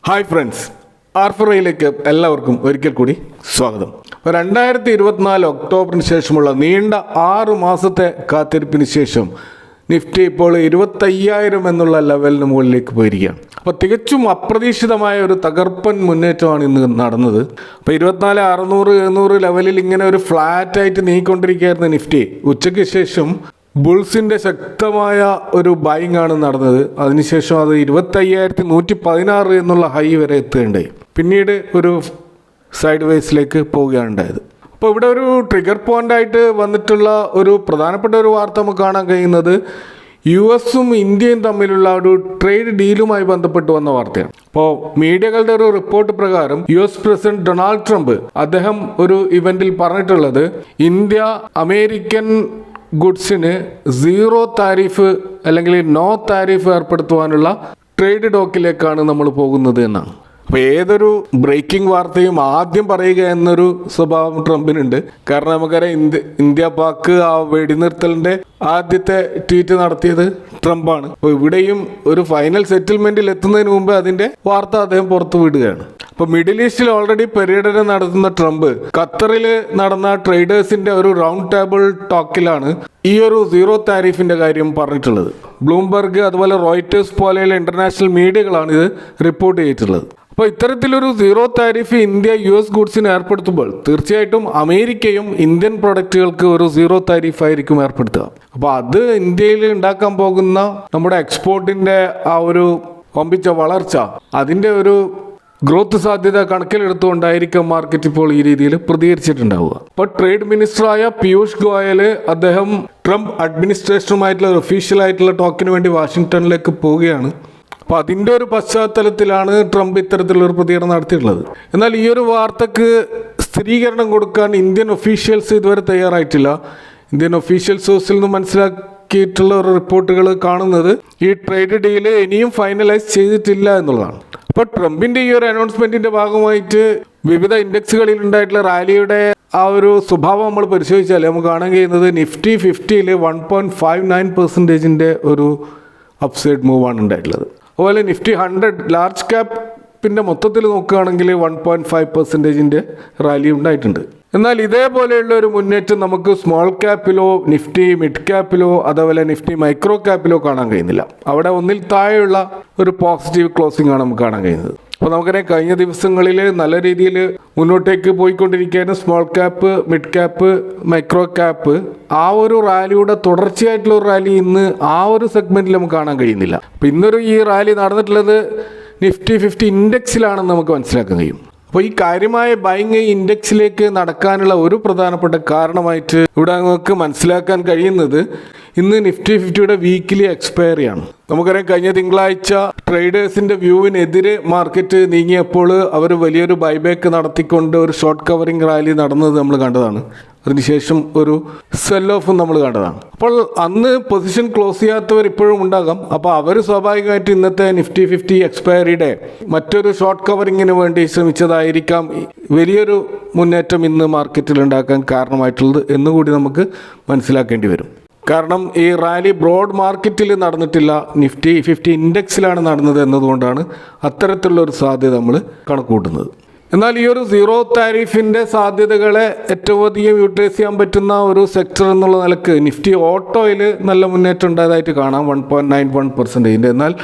Hi friends, ആർഫറയിലേക്ക് എല്ലാവർക്കും ഒരിക്കൽ കൂടി സ്വാഗതം. 2024 ഒക്ടോബറിന് ശേഷമുള്ള നീണ്ട 6 മാസത്തെ കാത്തിരിപ്പിന് ശേഷം നിഫ്റ്റി ഇപ്പോൾ 25,000 എന്നുള്ള ലെവലിന് മുകളിലേക്ക് പോയിരിക്കുകയാണ്. അപ്പോൾ തികച്ചും അപ്രതീക്ഷിതമായ ഒരു തകർപ്പൻ മുന്നേറ്റമാണ് ഇന്ന് നടന്നത്. അപ്പോൾ 24,600-700 ലെവലിൽ ഇങ്ങനെ ഒരു ഫ്ലാറ്റായിട്ട് നീങ്ങിക്കൊണ്ടിരിക്കുകയായിരുന്നു നിഫ്റ്റി. ഉച്ചയ്ക്ക് ശേഷം ബുൾസിൻ്റെ ശക്തമായ ഒരു ബൈങ് ആണ് നടന്നത്. അതിനുശേഷം അത് 25,116 എന്നുള്ള ഹൈ വരെ എത്തുകയുണ്ടായി. പിന്നീട് ഒരു സൈഡ് വേസിലേക്ക് പോവുകയാണ് ഉണ്ടായത്. അപ്പോൾ ഇവിടെ ഒരു ട്രിഗർ പോയിൻ്റായിട്ട് വന്നിട്ടുള്ള ഒരു പ്രധാനപ്പെട്ട ഒരു വാർത്ത നമുക്ക് കാണാൻ കഴിയുന്നത് US-ഉം ഇന്ത്യയും തമ്മിലുള്ള ഒരു ട്രേഡ് ഡീലുമായി ബന്ധപ്പെട്ട് വന്ന വാർത്തയാണ്. അപ്പോൾ മീഡിയകളുടെ ഒരു റിപ്പോർട്ട് പ്രകാരം US പ്രസിഡന്റ് ഡൊണാൾഡ് ട്രംപ് അദ്ദേഹം ഒരു ഇവന്റിൽ പറഞ്ഞിട്ടുള്ളത് ഇന്ത്യ അമേരിക്കൻ ഗുഡ്സിന് 0 താരിഫ് അല്ലെങ്കിൽ നോ താരിഫ് ഏർപ്പെടുത്തുവാനുള്ള ട്രേഡ് ടോക്കിലേക്കാണ് നമ്മൾ പോകുന്നത് എന്നാണ്. അപ്പോൾ ഏതൊരു ബ്രേക്കിംഗ് വാർത്തയും ആദ്യം പറയുക എന്നൊരു സ്വഭാവം ട്രംപിനുണ്ട്. കാരണം നമുക്കറിയാം ഇന്ത്യ പാക് ആ വെടിനിർത്തലിൻ്റെ ആദ്യത്തെ ട്വീറ്റ് നടത്തിയത് ട്രംപാണ്. അപ്പോൾ ഇവിടെയും ഒരു ഫൈനൽ സെറ്റിൽമെൻറ്റിൽ എത്തുന്നതിന് മുമ്പ് അതിൻ്റെ വാർത്ത അദ്ദേഹം പുറത്തു വിടുകയാണ്. അപ്പോൾ മിഡിൽ ഈസ്റ്റിൽ ഓൾറെഡി പര്യടനം നടത്തുന്ന ട്രംപ് ഖത്തറിൽ നടന്ന ട്രേഡേഴ്സിൻ്റെ ഒരു റൗണ്ട് ടേബിൾ ടോക്കിലാണ് ഈ ഒരു 0 താരിഫിൻ്റെ കാര്യം പറഞ്ഞിട്ടുള്ളത്. ബ്ലൂംബർഗ് അതുപോലെ റോയിറ്റേഴ്സ് പോലെയുള്ള ഇന്റർനാഷണൽ മീഡിയകളാണ് ഇത് റിപ്പോർട്ട് ചെയ്തിട്ടുള്ളത്. അപ്പോൾ ഇത്തരത്തിലൊരു 0 താരിഫ് ഇന്ത്യ US ഗുഡ്സിന് ഏർപ്പെടുത്തുമ്പോൾ തീർച്ചയായിട്ടും അമേരിക്കയും ഇന്ത്യൻ പ്രൊഡക്റ്റുകൾക്ക് ഒരു 0 താരിഫായിരിക്കും ഏർപ്പെടുത്തുക. അപ്പോൾ അത് ഇന്ത്യയിൽ ഉണ്ടാക്കാൻ പോകുന്ന നമ്മുടെ എക്സ്പോർട്ടിൻ്റെ ആ ഒരു വമ്പിച്ച വളർച്ച, അതിൻ്റെ ഒരു ഗ്രോത്ത് സാധ്യത കണക്കിലെടുത്തുകൊണ്ടായിരിക്കും മാർക്കറ്റ് ഇപ്പോൾ ഈ രീതിയിൽ പ്രതികരിച്ചിട്ടുണ്ടാവുക. ഇപ്പോൾ ട്രേഡ് മിനിസ്റ്ററായ പീയൂഷ് ഗോയൽ അദ്ദേഹം ട്രംപ് അഡ്മിനിസ്ട്രേഷനുമായിട്ടുള്ള ഒരു ഒഫീഷ്യലായിട്ടുള്ള ടോക്കിന് വേണ്ടി വാഷിങ്ടണിലേക്ക് പോവുകയാണ്. അപ്പോൾ അതിൻ്റെ ഒരു പശ്ചാത്തലത്തിലാണ് ട്രംപ് ഇത്തരത്തിലുള്ളൊരു പ്രതികരണം നടത്തിയിട്ടുള്ളത്. എന്നാൽ ഈ ഒരു വാർത്തക്ക് സ്ഥിരീകരണം കൊടുക്കാൻ ഇന്ത്യൻ ഒഫീഷ്യൽസ് ഇതുവരെ തയ്യാറായിട്ടില്ല. ഇന്ത്യൻ ഒഫീഷ്യൽ സോഴ്സിൽ നിന്ന് മനസ്സിലാക്കിയിട്ടുള്ള ഒരു റിപ്പോർട്ടുകൾ കാണുന്നത് ഈ ട്രേഡ് ഡീല് ഇനിയും ഫൈനലൈസ് ചെയ്തിട്ടില്ല എന്നുള്ളതാണ്. അപ്പോൾ ട്രംപിൻ്റെ ഈ ഒരു അനൗൺസ്മെൻറ്റിൻ്റെ ഭാഗമായിട്ട് വിവിധ ഇൻഡെക്സുകളിൽ ഉണ്ടായിട്ടുള്ള റാലിയുടെ ആ ഒരു സ്വഭാവം നമ്മൾ പരിശോധിച്ചാൽ നമുക്ക് കാണാൻ കഴിയുന്നത് നിഫ്റ്റി 50-ൽ 1.59% ഒരു അപ്സൈഡ് മൂവാണ് ഉണ്ടായിട്ടുള്ളത്. അതുപോലെ നിഫ്റ്റി 100 ലാർജ് ക്യാപ്പിൻ്റെ മൊത്തത്തിൽ നോക്കുകയാണെങ്കിൽ 1.5% റാലി ഉണ്ടായിട്ടുണ്ട്. എന്നാൽ ഇതേപോലെയുള്ള ഒരു മുന്നേറ്റം നമുക്ക് സ്മോൾ ക്യാപ്പിലോ നിഫ്റ്റി മിഡ് ക്യാപ്പിലോ അതുപോലെ നിഫ്റ്റി മൈക്രോ ക്യാപ്പിലോ കാണാൻ കഴിയുന്നില്ല. അവിടെ ഒന്നിൽ താഴെയുള്ള ഒരു പോസിറ്റീവ് ക്ലോസിംഗ് ആണ് നമുക്ക് കാണാൻ കഴിയുന്നത്. അപ്പോൾ നമുക്കറിയാം കഴിഞ്ഞ ദിവസങ്ങളിൽ നല്ല രീതിയിൽ മുന്നോട്ടേക്ക് പോയിക്കൊണ്ടിരിക്കുകയായിരുന്നു small cap, mid cap, micro cap. ആ ഒരു റാലിയുടെ തുടർച്ചയായിട്ടുള്ള ഒരു റാലി ഇന്ന് ആ ഒരു സെഗ്മെൻറ്റിൽ നമുക്ക് കാണാൻ കഴിയുന്നില്ല. അപ്പോൾ ഇന്നൊരു ഈ റാലി നടന്നിട്ടുള്ളത് നിഫ്റ്റി 50 ഇൻഡെക്സിലാണെന്ന് നമുക്ക് മനസ്സിലാക്കാൻ കഴിയും. അപ്പോൾ ഈ കാര്യമായ ബൈങ് ഇൻഡെക്സിലേക്ക് നടക്കാനുള്ള ഒരു പ്രധാനപ്പെട്ട കാരണമായിട്ട് ഇവിടെ നമുക്ക് മനസ്സിലാക്കാൻ കഴിയുന്നത് ഇന്ന് നിഫ്റ്റി 50യുടെ വീക്കിലി എക്സ്പയറിയാണ്. നമുക്കറിയാം കഴിഞ്ഞ തിങ്കളാഴ്ച ട്രേഡേഴ്സിൻ്റെ വ്യൂവിനെതിരെ മാർക്കറ്റ് നീങ്ങിയപ്പോൾ അവർ വലിയൊരു ബൈബാക്ക് നടത്തിക്കൊണ്ട് ഒരു ഷോർട്ട് കവറിംഗ് റാലി നടന്നത് നമ്മൾ കണ്ടതാണ്. അതിനുശേഷം ഒരു സെൽ ഓഫും നമ്മൾ കണ്ടതാണ്. അപ്പോൾ അന്ന് പൊസിഷൻ ക്ലോസ് ചെയ്യാത്തവർ ഇപ്പോഴും ഉണ്ടാകാം. അപ്പോൾ അവർ സ്വാഭാവികമായിട്ട് ഇന്നത്തെ നിഫ്റ്റി 50 എക്സ്പയറിയുടെ മറ്റൊരു ഷോർട്ട് കവറിങ്ങിന് വേണ്ടി ശ്രമിച്ചതായിരിക്കാം വലിയൊരു മുന്നേറ്റം ഇന്ന് മാർക്കറ്റിൽ ഉണ്ടാക്കാൻ കാരണമായിട്ടുള്ളത് എന്നുകൂടി നമുക്ക് മനസ്സിലാക്കേണ്ടി വരും. കാരണം ഈ റാലി ബ്രോഡ് മാർക്കറ്റിൽ നടന്നിട്ടില്ല, നിഫ്റ്റി 50 ഇൻഡെക്സിലാണ് നടന്നത് എന്നതുകൊണ്ടാണ് അത്തരത്തിലുള്ളൊരു സാധ്യത നമ്മൾ കണക്കുകൂട്ടുന്നത്. എന്നാൽ ഈ ഒരു 0 താരിഫിൻ്റെ സാധ്യതകളെ ഏറ്റവും അധികം യൂട്ടിലൈസ് ചെയ്യാൻ പറ്റുന്ന ഒരു സെക്ടർ എന്നുള്ള നിലക്ക് നിഫ്റ്റി ഓട്ടോയിൽ നല്ല മുന്നേറ്റം ഉണ്ടായതായിട്ട് കാണാം, 1.91%. എന്നാൽ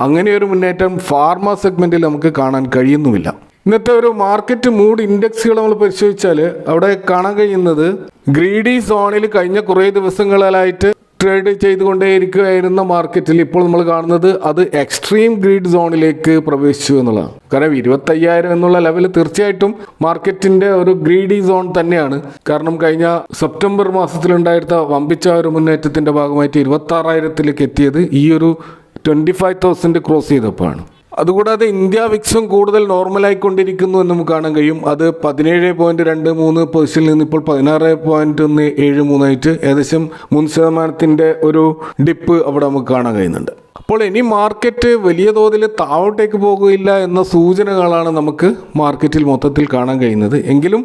അങ്ങനെയൊരു മുന്നേറ്റം ഫാർമ സെഗ്മെൻറ്റിൽ നമുക്ക് കാണാൻ കഴിയുന്നുമില്ല. ഇന്നത്തെ ഒരു മാർക്കറ്റ് മൂഡ് ഇൻഡെക്സുകൾ നമ്മൾ പരിശോധിച്ചാൽ അവിടെ കാണാൻ കഴിയുന്നത് ഗ്രീഡി സോണിൽ കഴിഞ്ഞ കുറേ ദിവസങ്ങളിലായിട്ട് ട്രേഡ് ചെയ്തുകൊണ്ടേയിരിക്കുകയായിരുന്ന മാർക്കറ്റിൽ ഇപ്പോൾ നമ്മൾ കാണുന്നത് അത് എക്സ്ട്രീം ഗ്രീഡ് സോണിലേക്ക് പ്രവേശിച്ചു എന്നുള്ളതാണ്. കാരണം 25,000 എന്നുള്ള ലെവൽ തീർച്ചയായിട്ടും മാർക്കറ്റിൻ്റെ ഒരു ഗ്രീഡി സോൺ തന്നെയാണ്. കാരണം കഴിഞ്ഞ സെപ്റ്റംബർ മാസത്തിലുണ്ടായിരുന്ന വമ്പിച്ച ഒരു മുന്നേറ്റത്തിൻ്റെ ഭാഗമായിട്ട് 26,000-ലേക്ക് എത്തിയത് ഈ ഒരു 25,000 ക്രോസ് ചെയ്തപ്പോഴാണ്. അതുകൂടാതെ ഇന്ത്യ വിക്സും കൂടുതൽ നോർമലായിക്കൊണ്ടിരിക്കുന്നു എന്ന് നമുക്ക് കാണാൻ കഴിയും. അത് 17.23 പൊസിഷനിൽ നിന്ന് ഇപ്പോൾ 16.173 ആയിട്ട് ഏകദേശം 3% ഒരു ഡിപ്പ് അവിടെ നമുക്ക് കാണാൻ കഴിയുന്നുണ്ട്. അപ്പോൾ ഇനി മാർക്കറ്റ് വലിയ തോതിൽ താഴോട്ടേക്ക് പോകുകയില്ല എന്ന സൂചനകളാണ് നമുക്ക് മാർക്കറ്റിൽ മൊത്തത്തിൽ കാണാൻ കഴിയുന്നത്. എങ്കിലും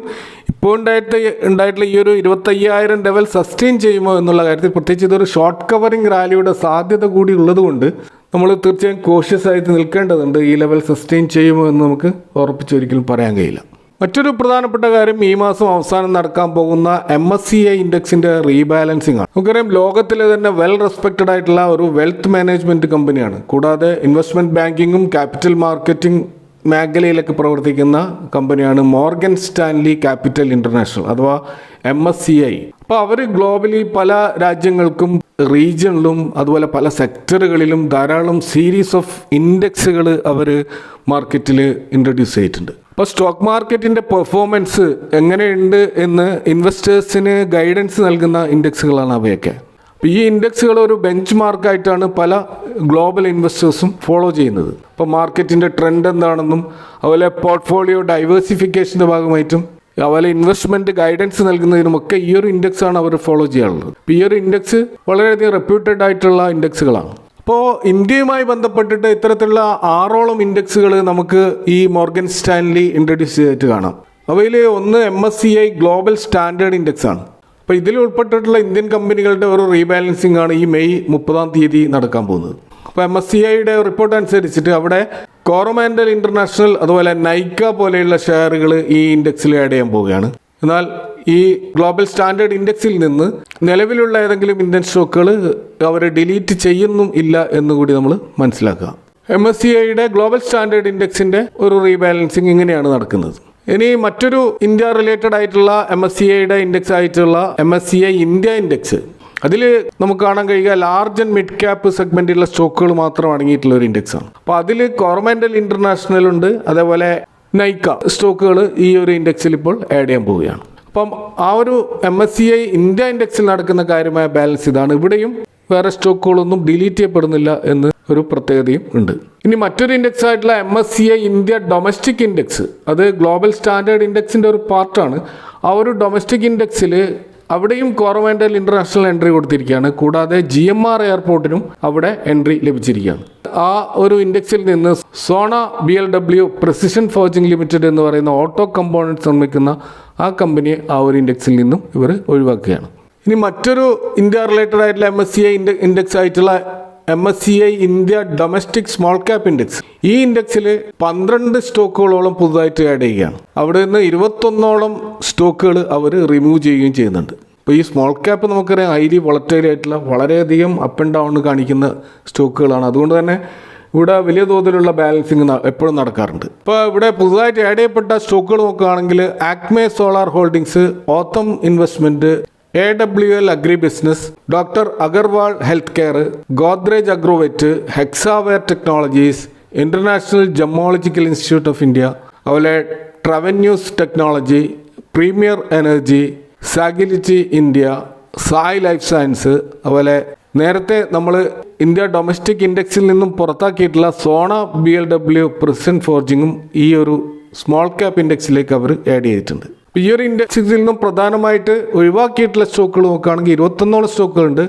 ഇപ്പോൾ ഉണ്ടായിട്ടുള്ള ഈ ഒരു 25,000 ലെവൽ സസ്റ്റെയിൻ ചെയ്യുമോ എന്നുള്ള കാര്യത്തിൽ, പ്രത്യേകിച്ച് ഇതൊരു ഷോർട്ട് കവറിംഗ് റാലിയുടെ സാധ്യത കൂടി ഉള്ളതുകൊണ്ട് നമ്മൾ തീർച്ചയായും കോഷ്യസ് ആയിട്ട് നിൽക്കേണ്ടതുണ്ട്. ഈ ലെവൽ സസ്റ്റെയിൻ ചെയ്യുമോ എന്ന് നമുക്ക് ഉറപ്പിച്ചൊരിക്കലും പറയാൻ കഴിയില്ല. മറ്റൊരു പ്രധാനപ്പെട്ട കാര്യം ഈ മാസം അവസാനം നടക്കാൻ പോകുന്ന MSCI ഇൻഡെക്സിന്റെ റീബാലൻസിംഗ് ആണ്. നമുക്കറിയാം ലോകത്തിലെ തന്നെ വെൽ റെസ്പെക്റ്റഡ് ആയിട്ടുള്ള ഒരു വെൽത്ത് മാനേജ്മെന്റ് കമ്പനിയാണ്. കൂടാതെ ഇൻവെസ്റ്റ്മെന്റ് ബാങ്കിങ്ങും ക്യാപിറ്റൽ മാർക്കറ്റിംഗ് മേഖലയിലൊക്കെ പ്രവർത്തിക്കുന്ന കമ്പനിയാണ് മോർഗൻ സ്റ്റാൻലി ക്യാപിറ്റൽ ഇന്റർനാഷണൽ അഥവാ MSCI. അപ്പോൾ അവർ ഗ്ലോബലി പല രാജ്യങ്ങൾക്കും റീജിയണിലും അതുപോലെ പല സെക്ടറുകളിലും ധാരാളം സീരീസ് ഓഫ് ഇൻഡെക്സുകൾ അവർ മാർക്കറ്റിൽ ഇൻട്രൊഡ്യൂസ് ചെയ്തിട്ടുണ്ട്. അപ്പോൾ സ്റ്റോക്ക് മാർക്കറ്റിൻ്റെ പെർഫോമൻസ് എങ്ങനെയുണ്ട് എന്ന് ഇൻവെസ്റ്റേഴ്സിന് ഗൈഡൻസ് നൽകുന്ന ഇൻഡെക്സുകളാണ് അവയൊക്കെ. അപ്പോൾ ഈ ഇൻഡെക്സുകൾ ഒരു ബെഞ്ച് മാർക്കായിട്ടാണ് പല ഗ്ലോബൽ ഇൻവെസ്റ്റേഴ്സും ഫോളോ ചെയ്യുന്നത്. അപ്പോൾ മാർക്കറ്റിൻ്റെ ട്രെൻഡ് എന്താണെന്നും അതുപോലെ പോർട്ട്ഫോളിയോ ഡൈവേഴ്സിഫിക്കേഷൻ്റെ ഭാഗമായിട്ടും അതുപോലെ ഇൻവെസ്റ്റ്മെൻറ്റ് ഗൈഡൻസ് നൽകുന്നതിനുമൊക്കെ ഈ ഒരു ഇൻഡെക്സാണ് അവർ ഫോളോ ചെയ്യാറുള്ളത്. അപ്പോൾ ഈ ഒരു ഇൻഡെക്സ് വളരെയധികം റെപ്യൂട്ടഡ് ആയിട്ടുള്ള ഇൻഡെക്സുകളാണ്. അപ്പോൾ ഇന്ത്യയുമായി ബന്ധപ്പെട്ടിട്ട് ഇത്തരത്തിലുള്ള 6ഓളം ഇൻഡെക്സുകൾ നമുക്ക് ഈ മോർഗൻ സ്റ്റാൻലി ഇൻട്രൊഡ്യൂസ് ചെയ്തിട്ട് കാണാം. അവയിൽ ഒന്ന് MSCI ഗ്ലോബൽ സ്റ്റാൻഡേർഡ് ഇൻഡെക്സ് ആണ്. അപ്പോൾ ഇതിൽ ഉൾപ്പെട്ടിട്ടുള്ള ഇന്ത്യൻ കമ്പനികളുടെ ഒരു റീബാലൻസിംഗ് ആണ് ഈ മെയ് 30 നടക്കാൻ പോകുന്നത്. അപ്പോൾ MSCIയുടെ റിപ്പോർട്ട് അനുസരിച്ചിട്ട് അവിടെ കോറോമാൻഡൽ ഇന്റർനാഷണൽ അതുപോലെ നൈക്ക പോലെയുള്ള ഷെയറുകൾ ഈ ഇൻഡെക്സിൽ ആഡ് ചെയ്യാൻ പോവുകയാണ്. എന്നാൽ ഈ ഗ്ലോബൽ സ്റ്റാൻഡേർഡ് ഇൻഡെക്സിൽ നിന്ന് നിലവിലുള്ള ഏതെങ്കിലും ഇന്ത്യൻ സ്റ്റോക്കുകൾ അവർ ഡിലീറ്റ് ചെയ്യുന്നും ഇല്ല എന്നുകൂടി നമ്മൾ മനസ്സിലാക്കുക. MSCIയുടെ ഗ്ലോബൽ സ്റ്റാൻഡേർഡ് ഇൻഡെക്സിന്റെ ഒരു റീബാലൻസിങ് ഇങ്ങനെയാണ് നടക്കുന്നത്. ഇനി മറ്റൊരു ഇന്ത്യ റിലേറ്റഡ് ആയിട്ടുള്ള MSCIയുടെ ഇൻഡെക്സ് ആയിട്ടുള്ള MSCI ഇന്ത്യ ഇൻഡെക്സ്, അതിൽ നമുക്ക് കാണാൻ കഴിയുക ലാർജ് ആൻഡ് മിഡ് ക്യാപ്പ് സെഗ്മെന്റിലുള്ള സ്റ്റോക്കുകൾ മാത്രം അടങ്ങിയിട്ടുള്ള ഒരു ഇൻഡെക്സ് ആണ്. അപ്പോൾ അതിൽ കോറോമാൻഡൽ ഇന്റർനാഷണൽ ഉണ്ട്, അതേപോലെ നൈക്ക സ്റ്റോക്കുകൾ ഈ ഒരു ഇൻഡെക്സിൽ ഇപ്പോൾ ആഡ് ചെയ്യാൻ പോവുകയാണ്. അപ്പം ആ ഒരു MSCI ഇന്ത്യ ഇൻഡെക്സിൽ നടക്കുന്ന കാര്യമായ ബാലൻസ് ഇതാണ്. ഇവിടെയും വേറെ സ്റ്റോക്കുകളൊന്നും ഡിലീറ്റ് ചെയ്യപ്പെടുന്നില്ല എന്ന് ഒരു പ്രത്യേകതയും ഉണ്ട്. ഇനി മറ്റൊരു ഇൻഡെക്സ് ആയിട്ടുള്ള MSCI ഇന്ത്യ ഡൊമസ്റ്റിക് ഇൻഡെക്സ്, അത് ഗ്ലോബൽ സ്റ്റാൻഡേർഡ് ഇൻഡെക്സിൻ്റെ ഒരു പാർട്ടാണ്. ആ ഒരു ഡൊമസ്റ്റിക് ഇൻഡെക്സിൽ അവിടെയും കോറോമാൻഡൽ ഇന്റർനാഷണൽ എൻട്രി കൊടുത്തിരിക്കുകയാണ്. കൂടാതെ GMR എയർപോർട്ടിനും അവിടെ എൻട്രി ലഭിച്ചിരിക്കുകയാണ്. ആ ഒരു ഇൻഡെക്സിൽ നിന്ന് സോണ BLW പ്രിസിഷൻ ഫോർജിംഗ് ലിമിറ്റഡ് എന്ന് പറയുന്ന ഓട്ടോ കമ്പോണൻറ്റ്സ് നിർമ്മിക്കുന്ന ആ കമ്പനിയെ ആ ഒരു ഇൻഡെക്സിൽ നിന്നും ഇവർ ഒഴിവാക്കുകയാണ്. ഇനി മറ്റൊരു ഇന്ത്യ റിലേറ്റഡ് ആയിട്ടുള്ള MSCI ഇൻഡെക്സ് ആയിട്ടുള്ള MSCI India domestic small cap index, ഈ ഇൻഡെക്സിൽ 12 സ്റ്റോക്കുകളോളം പുതുതായിട്ട് ആഡ് ചെയ്യുകയാണ്. അവിടെ നിന്ന് 21ഓളം സ്റ്റോക്കുകൾ അവർ റിമൂവ് ചെയ്യുകയും ചെയ്യുന്നുണ്ട്. അപ്പോൾ ഈ സ്മോൾ ക്യാപ്പ് നമുക്കറിയാം ഹൈലി വോളറ്റൈൽ ആയിട്ടുള്ള വളരെയധികം അപ്പ് ആൻഡ് ഡൗൺ കാണിക്കുന്ന സ്റ്റോക്കുകളാണ്. അതുകൊണ്ട് തന്നെ ഇവിടെ വലിയ തോതിലുള്ള ബാലൻസിങ് എപ്പോഴും നടക്കാറുണ്ട്. ഇപ്പോൾ ഇവിടെ പുതുതായിട്ട് ആഡ് ചെയ്യപ്പെട്ട സ്റ്റോക്കുകൾ നോക്കുകയാണെങ്കിൽ Acme Solar Holdings, Authum investment, AWL agri business, doctor Agarwal health care, Godrej Agrovet, Hexaware technologies, international gemmological institute of India, അതുപോലെ ട്രവന്യൂസ് technology, premier energy, Sagility India, Sai life science, അതുപോലെ നേരത്തെ നമ്മൾ ഇന്ത്യ ഡൊമസ്റ്റിക് ഇൻഡെക്സിൽ നിന്നും പുറത്താക്കിയിട്ടുള്ള സോണ BLW പ്രിസിഷൻ ഫോർജിങ്ങും ഈ ഒരു സ്മോൾ ക്യാപ്പ് ഇൻഡെക്സിലേക്ക് അവർ add ചെയ്തിട്ടുണ്ട്. ഈ ഒരു ഇൻഡെക്സിൽ നിന്നും പ്രധാനമായിട്ട് ഒഴിവാക്കിയിട്ടുള്ള സ്റ്റോക്കുകൾ നോക്കുകയാണെങ്കിൽ 21ഓളം സ്റ്റോക്കുകളുണ്ട്.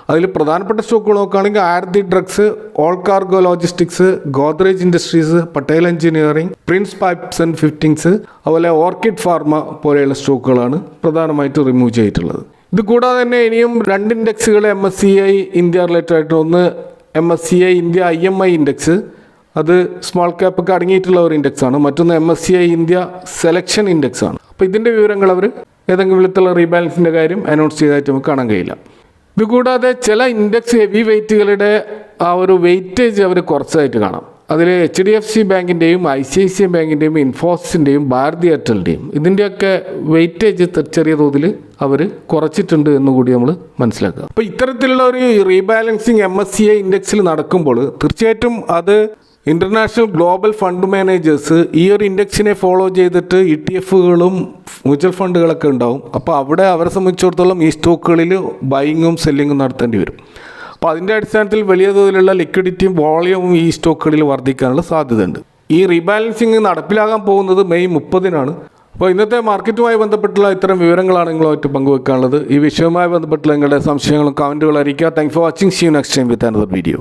അതിൽ പ്രധാനപ്പെട്ട സ്റ്റോക്കുകൾ നോക്കുകയാണെങ്കിൽ Aarti drugs, all cargo logistics, Godrej industries, Patel engineering, Prince pipes and fittings, അതുപോലെ ഓർക്കിഡ് ഫാർമ പോലെയുള്ള സ്റ്റോക്കുകളാണ് പ്രധാനമായിട്ട് റിമൂവ് ചെയ്തിട്ടുള്ളത്. ഇത് കൂടാതെ തന്നെ ഇനിയും 2 ഇൻഡെക്സുകൾ MSCI ഇന്ത്യ റിലേറ്റഡ് ആയിട്ട്, ഒന്ന് MSCI ഇന്ത്യ IMI ഇൻഡെക്സ്, അത് സ്മോൾ ക്യാപ്പ് ഒക്കെ അടങ്ങിയിട്ടുള്ള ഒരു ഇൻഡെക്സ് ആണ്. മറ്റൊന്ന് MSCI ഇന്ത്യ സെലക്ഷൻ ഇൻഡെക്സ് ആണ്. അപ്പോൾ ഇതിൻ്റെ വിവരങ്ങൾ അവർ ഏതെങ്കിലും വിധത്തിലുള്ള റീബാലൻസിൻ്റെ കാര്യം അനൗൺസ് ചെയ്തതായിട്ട് നമുക്ക് കാണാൻ കഴിയില്ല. ഇതുകൂടാതെ ചില ഇൻഡെക്സ് ഹെവി വെയ്റ്റുകളുടെ ആ ഒരു വെയിറ്റേജ് അവർ കുറച്ചതായിട്ട് കാണാം. അതിൽ HDFC ബാങ്കിൻ്റെയും ICICI ബാങ്കിൻ്റെയും ഇൻഫോസിൻ്റെയും ഭാരതി എയർടെലിൻ്റെയും ഇതിൻ്റെയൊക്കെ വെയിറ്റേജ് ചെറിയ തോതിൽ അവർ കുറച്ചിട്ടുണ്ട് എന്നുകൂടി നമ്മൾ മനസ്സിലാക്കുക. അപ്പോൾ ഇത്തരത്തിലുള്ള ഒരു റീബാലൻസിങ് MSCI ഇൻഡെക്സിൽ നടക്കുമ്പോൾ തീർച്ചയായിട്ടും അത് ഇന്റർനാഷണൽ ഗ്ലോബൽ ഫണ്ട് മാനേജേഴ്സ് ഈ ഒരു ഇൻഡെക്സിനെ ഫോളോ ചെയ്തിട്ട് ETF-കളും മ്യൂച്വൽ ഫണ്ടുകളൊക്കെ ഉണ്ടാവും. അപ്പോൾ അവിടെ അവരെ സംബന്ധിച്ചിടത്തോളം ഈ സ്റ്റോക്കുകളിൽ ബൈയിങ്ങും സെല്ലിങ്ങും നടത്തേണ്ടി വരും. അപ്പോൾ അതിൻ്റെ അടിസ്ഥാനത്തിൽ വലിയ തോതിലുള്ള ലിക്വിഡിറ്റിയും വോളിയവും ഈ സ്റ്റോക്കുകളിൽ വർദ്ധിക്കാനുള്ള സാധ്യതയുണ്ട്. ഈ റീബാലൻസിങ് നടപ്പിലാകാൻ പോകുന്നത് മെയ് 30-നാണ്. അപ്പോൾ ഇന്നത്തെ മാർക്കറ്റുമായി ബന്ധപ്പെട്ടുള്ള ഇത്തരം വിവരങ്ങളാണ് നിങ്ങളുമായിട്ട് പങ്കുവെക്കാനുള്ളത്. ഈ വിഷയവുമായി ബന്ധപ്പെട്ടുള്ള നിങ്ങളുടെ സംശയങ്ങളും കമൻറ്റുകളും അറിയിക്കുക. Thanks for watching. See you next time with another video.